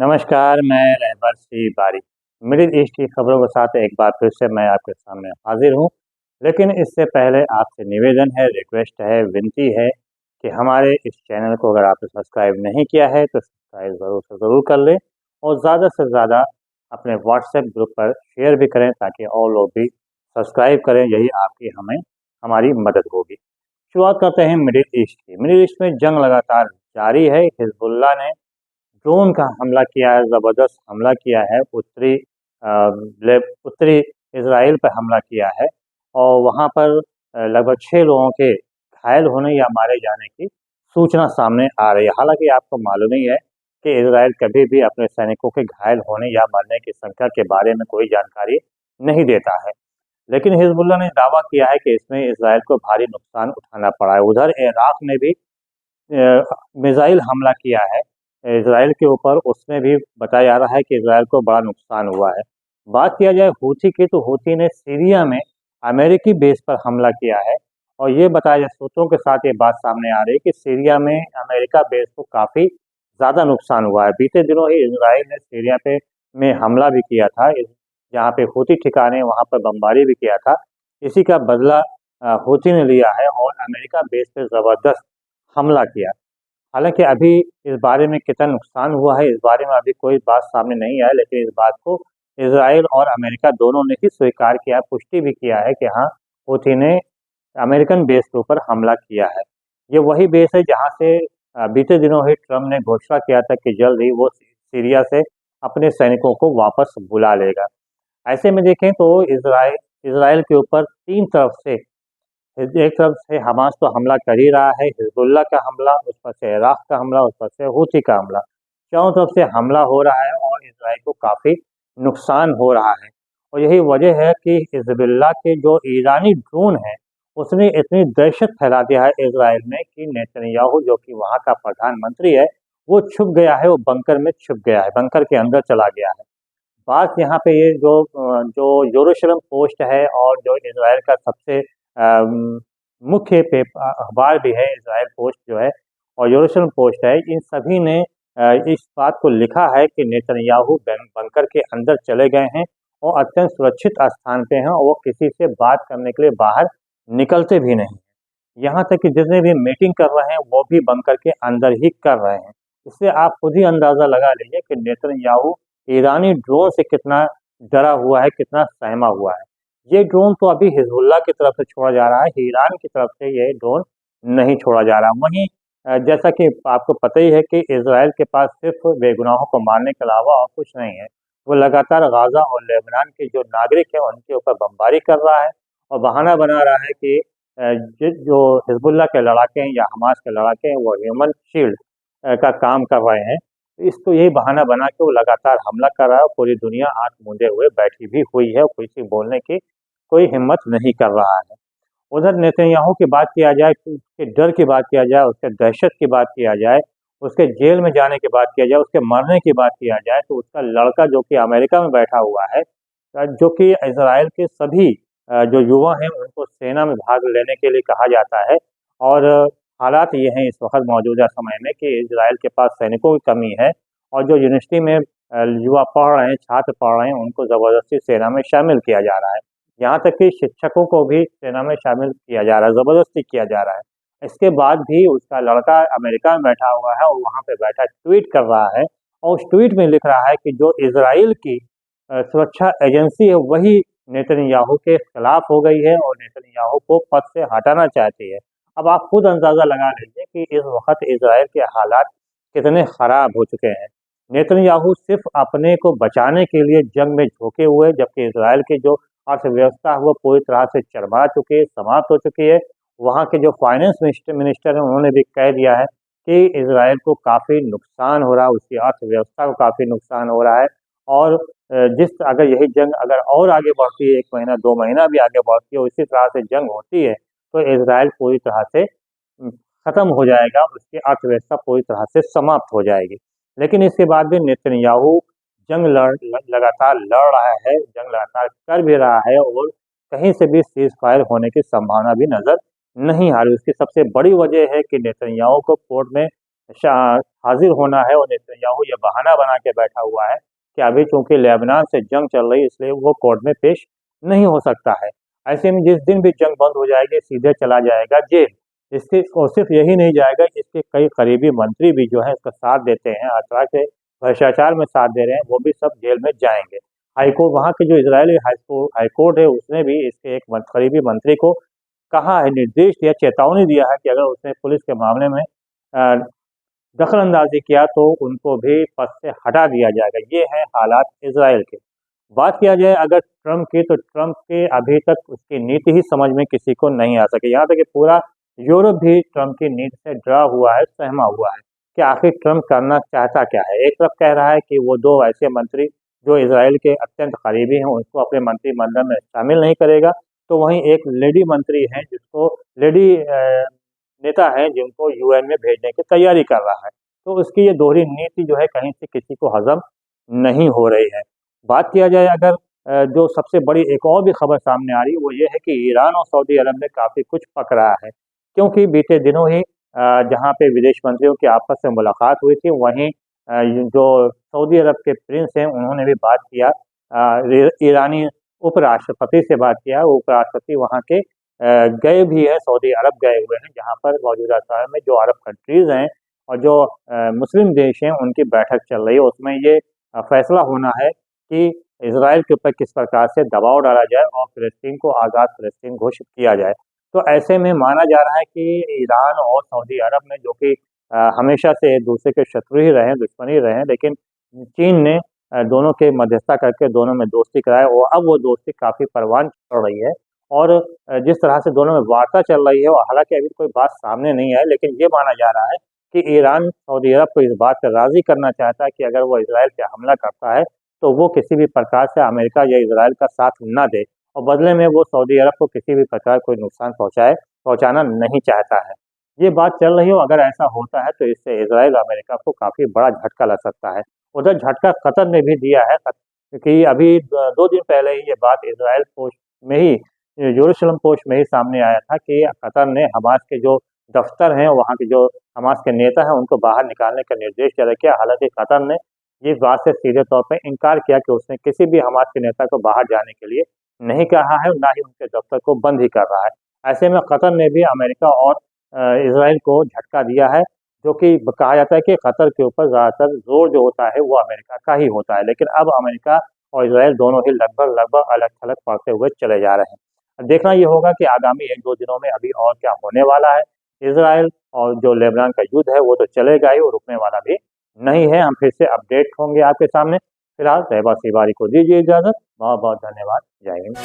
नमस्कार, मैं रहबर सी बारी। मिडिल ईस्ट की खबरों के साथ एक बार फिर से मैं आपके सामने हाजिर हूँ। लेकिन इससे पहले आपसे निवेदन है, रिक्वेस्ट है, विनती है कि हमारे इस चैनल को अगर आपने सब्सक्राइब नहीं किया है तो सब्सक्राइब ज़रूर से ज़रूर कर लें और ज़्यादा से ज़्यादा अपने व्हाट्सएप ग्रुप पर शेयर भी करें ताकि और लोग भी सब्सक्राइब करें। यही आपकी हमें हमारी मदद होगी। शुरुआत करते हैं मिडिल ईस्ट की। मिडिल ईस्ट में जंग लगातार जारी है। हिजबुल्लाह ने ड्रोन का हमला किया है, ज़बरदस्त हमला किया है, उत्तरी इज़राइल पर हमला किया है और वहाँ पर लगभग 6 लोगों के घायल होने या मारे जाने की सूचना सामने आ रही है। हालांकि आपको मालूम ही है कि इज़राइल कभी भी अपने सैनिकों के घायल होने या मरने की संख्या के बारे में कोई जानकारी नहीं देता है। लेकिन हिजबुल्लाह ने दावा किया है कि इसमें इज़राइल को भारी नुकसान उठाना पड़ा है। उधर इराक में भी मिसाइल हमला किया है इज़राइल के ऊपर, उसमें भी बताया जा रहा है कि इज़राइल को बड़ा नुकसान हुआ है। बात किया जाए हूथी की तो हूथी ने सीरिया में अमेरिकी बेस पर हमला किया है और ये बताया जाए सूत्रों के साथ ये बात सामने आ रही है कि सीरिया में अमेरिका बेस को काफ़ी ज़्यादा नुकसान हुआ है। बीते दिनों ही इज़राइल ने सीरिया पे में हमला भी किया था, जहाँ पे हूथी ठिकाने वहाँ पर बमबारी भी किया था। इसी का बदला हूथी ने लिया है और अमेरिका बेस पे ज़बरदस्त हमला किया। हालाँकि अभी इस बारे में कितना नुकसान हुआ है, इस बारे में अभी कोई बात सामने नहीं आई, लेकिन इस बात को इज़राइल और अमेरिका दोनों ने ही स्वीकार किया, पुष्टि भी किया है कि हाँ, हूथी ने अमेरिकन बेस के ऊपर हमला किया है। ये वही बेस है जहाँ से बीते दिनों ही ट्रम्प ने घोषणा किया था कि जल्द ही वो सीरिया से अपने सैनिकों को वापस बुला लेगा। ऐसे में देखें तो इज़राइल इज़राइल के ऊपर 3 तरफ से एक तरफ से हमास तो हमला कर ही रहा है, हिजबुल्लाह का हमला, उस पर से इराक का हमला, उस पर से हूथी का हमला। चारों तरफ से हमला हो रहा है और इजराइल को काफ़ी नुकसान हो रहा है। और यही वजह है कि हिजबुल्लाह के जो ईरानी ड्रोन है, उसने इतनी दहशत फैला दिया है इजराइल में कि नेतन्याहू जो कि वहाँ का प्रधानमंत्री है, वो छुप गया है, वो बंकर में छुप गया है, बंकर के अंदर चला गया है। बात यहाँ पे ये जो यरूशलेम पोस्ट है और जो इज़राइल का सबसे मुख्य अखबार भी है इज़राइल पोस्ट जो है और यरूशलेम पोस्ट है, इन सभी ने इस बात को लिखा है कि नेतन्याहू बंकर के अंदर चले गए हैं और अत्यंत सुरक्षित स्थान पे हैं और वो किसी से बात करने के लिए बाहर निकलते भी नहीं। यहाँ तक कि जितने भी मीटिंग कर रहे हैं वो भी बंकर के अंदर ही कर रहे हैं। इससे आप खुद ही अंदाज़ा लगा लीजिए कि नेतन्याहू ईरानी ड्रोन से कितना डरा हुआ है, कितना सहमा हुआ है। ये ड्रोन तो अभी हिजबुल्लाह की तरफ से छोड़ा जा रहा है, ईरान की तरफ से ये ड्रोन नहीं छोड़ा जा रहा। वहीं जैसा कि आपको पता ही है कि इज़राइल के पास सिर्फ बेगुनाहों को मारने के अलावा और कुछ नहीं है। वो लगातार गाज़ा और लेबनान के जो नागरिक हैं उनके ऊपर बमबारी कर रहा है और बहाना बना रहा है कि जो हिजबुल्लाह के लड़ाके हैं या हमास के लड़ाके हैं वो ह्यूमन शील्ड का काम कर रहे हैं। इसको यही बहाना बना के वो लगातार हमला कर रहा है और पूरी दुनिया आँख मूंदे हुए बैठी भी हुई है और किसी बोलने की कोई हिम्मत नहीं कर रहा है। उधर नेतन्याहू की बात किया जाए, उसके डर की बात किया जाए, उसके दहशत की बात किया जाए, उसके जेल में जाने की बात किया जाए, उसके मरने की बात किया जाए, तो उसका लड़का जो कि अमेरिका में बैठा हुआ है, जो कि इज़राइल के सभी जो युवा हैं उनको सेना में भाग लेने के लिए कहा जाता है और हालात ये हैं इस वक्त मौजूदा समय में कि इज़राइल के पास सैनिकों की कमी है और जो यूनिवर्सिटी में युवा पढ़ रहे हैं, छात्र पढ़ रहे हैं, उनको ज़बरदस्ती सेना में शामिल किया जा रहा है। यहाँ तक कि शिक्षकों को भी सेना में शामिल किया जा रहा है, ज़बरदस्ती किया जा रहा है। इसके बाद भी उसका लड़का अमेरिका में बैठा हुआ है और वहाँ पे बैठा ट्वीट कर रहा है और उस ट्वीट में लिख रहा है कि जो इज़राइल की सुरक्षा एजेंसी है वही नेतन्याहू के खिलाफ हो गई है और नेतन्याहू को पद से हटाना चाहती है। अब आप खुद अंदाज़ा लगा लीजिए कि इस वक्त इज़राइल के हालात कितने ख़राब हो चुके हैं। नेतन्याहू सिर्फ अपने को बचाने के लिए जंग में झोंके हुए, जबकि इज़राइल की जो अर्थव्यवस्था है वो पूरी तरह से चरमरा चुकी है, समाप्त हो चुकी है। वहाँ के जो फाइनेंस मिनिस्टर हैं उन्होंने भी कह दिया है कि इज़राइल को काफ़ी नुकसान हो रहा है, उसकी अर्थव्यवस्था को काफ़ी नुकसान हो रहा है और जिस अगर यही जंग अगर और आगे बढ़ती है, 1 महीना 2 महीना भी आगे बढ़ती है और इसी तरह से जंग होती है, तो इज़राइल पूरी तरह से ख़त्म हो जाएगा, उसकी अर्थव्यवस्था पूरी तरह से समाप्त हो जाएगी। लेकिन इसके बाद भी नेतन्याहू जंग लगातार लड़ रहा है, जंग लगातार कर भी रहा है और कहीं से भी सीज़ फायर होने की संभावना भी नज़र नहीं आ रही। उसकी सबसे बड़ी वजह है कि नेतन्याहू को कोर्ट में हाजिर होना है और नेतन्याहू ये बहाना बना के बैठा हुआ है कि अभी चूंकि लेबनान से जंग चल रही है इसलिए वो कोर्ट में पेश नहीं हो सकता है। ऐसे में जिस दिन भी जंग बंद हो जाएगी सीधे चला जाएगा जेल। इसके और सिर्फ यही नहीं जाएगा, इसके कई करीबी मंत्री भी जो है इसका साथ देते हैं, हर तरह के भ्रष्टाचार में साथ दे रहे हैं, वो भी सब जेल में जाएंगे। हाईकोर्ट वहाँ के जो इजरायली हाईकोर्ट है उसने भी इसके एक करीबी मंत्री को कहा है, निर्देश दिया, चेतावनी दिया है कि अगर उसने पुलिस के मामले में दखल अंदाजी किया तो उनको भी पद से हटा दिया जाएगा। ये है हालात इजराइल के। बात किया जाए अगर ट्रंप की, तो ट्रंप के अभी तक उसकी नीति ही समझ में किसी को नहीं आ सकी। यहाँ तक कि पूरा यूरोप भी ट्रंप की नीति से डरा हुआ है, सहमा हुआ है कि आखिर ट्रंप करना चाहता क्या है। एक तरफ कह रहा है कि वो 2 ऐसे मंत्री जो इजराइल के अत्यंत करीबी हैं उनको अपने मंत्रिमंडल में शामिल नहीं करेगा, तो वहीं एक लेडी मंत्री है जिसको लेडी नेता है जिनको यूएन में भेजने की तैयारी कर रहा है। तो उसकी ये दोहरी नीति जो है कहीं से किसी को हजम नहीं हो रही है। बात किया जाए अगर जो सबसे बड़ी एक और भी खबर सामने आ रही है वो ये है कि ईरान और सऊदी अरब में काफ़ी कुछ पक रहा है, क्योंकि बीते दिनों ही जहाँ पे विदेश मंत्रियों की आपस में मुलाकात हुई थी वहीं जो सऊदी अरब के प्रिंस हैं उन्होंने भी बात किया, ईरानी उपराष्ट्रपति से बात किया। उपराष्ट्रपति वहाँ के गए भी हैं, सऊदी अरब गए हुए हैं, जहाँ पर मौजूदा समय में जो अरब कंट्रीज़ हैं और जो मुस्लिम देश हैं उनकी बैठक चल रही है। उसमें ये फैसला होना है कि इजराइल के ऊपर किस प्रकार से दबाव डाला जाए और फ़िलिस्तीन को आज़ाद फ़िलिस्तीन घोषित किया जाए। तो ऐसे में माना जा रहा है कि ईरान और सऊदी अरब में जो कि हमेशा से एक दूसरे के शत्रु ही रहे हैं, दुश्मन ही रहे हैं, लेकिन चीन ने दोनों के मध्यस्थता करके दोनों में दोस्ती कराई और अब वो दोस्ती काफ़ी परवान चढ़ रही है। और जिस तरह से दोनों में वार्ता चल रही है, और हालांकि अभी कोई बात सामने नहीं आई, लेकिन ये माना जा रहा है कि ईरान सऊदी अरब को इस बात पर राज़ी करना चाहता है कि अगर वो इजराइल पे हमला करता है तो वो किसी भी प्रकार से अमेरिका या इजराइल का साथ ना दे और बदले में वो सऊदी अरब को किसी भी प्रकार कोई नुकसान पहुंचाना नहीं चाहता है। ये बात चल रही हो, अगर ऐसा होता है तो इससे इजराइल और अमेरिका को काफ़ी बड़ा झटका लग सकता है। उधर झटका कतर ने भी दिया है, क्योंकि अभी 2 दिन पहले ही ये बात इजराइल पोस्ट में ही, यरूशलेम पोस्ट में ही सामने आया था कि कतर ने हमास के जो दफ्तर हैं, वहाँ के जो हमास के नेता हैं उनको बाहर निकालने का निर्देश जारी किया। हालांकि कतर ने ये बात से सीधे तौर पर इनकार किया कि उसने किसी भी हमास के नेता को बाहर जाने के लिए नहीं कहा है, ना ही उनके दफ्तर को बंद ही कर रहा है। ऐसे में कतर ने भी अमेरिका और इजराइल को झटका दिया है, जो कि कहा जाता है कि कतर के ऊपर ज़्यादातर जोर जो होता है वो अमेरिका का ही होता है। लेकिन अब अमेरिका और इजराइल दोनों ही लगभग अलग-थलग पड़ते हुए चले जा रहे हैं। अब देखना ये होगा कि आगामी 1-2 दिनों में अभी और क्या होने वाला है। इजराइल और जो लेबनान का युद्ध है वो तो चलेगा ही और रुकने वाला भी नहीं है। हम फिर से अपडेट होंगे आपके सामने। फिलहाल तहबा सिवारी को दीजिए इजाज़त। बहुत-बहुत धन्यवाद। जय हिंद।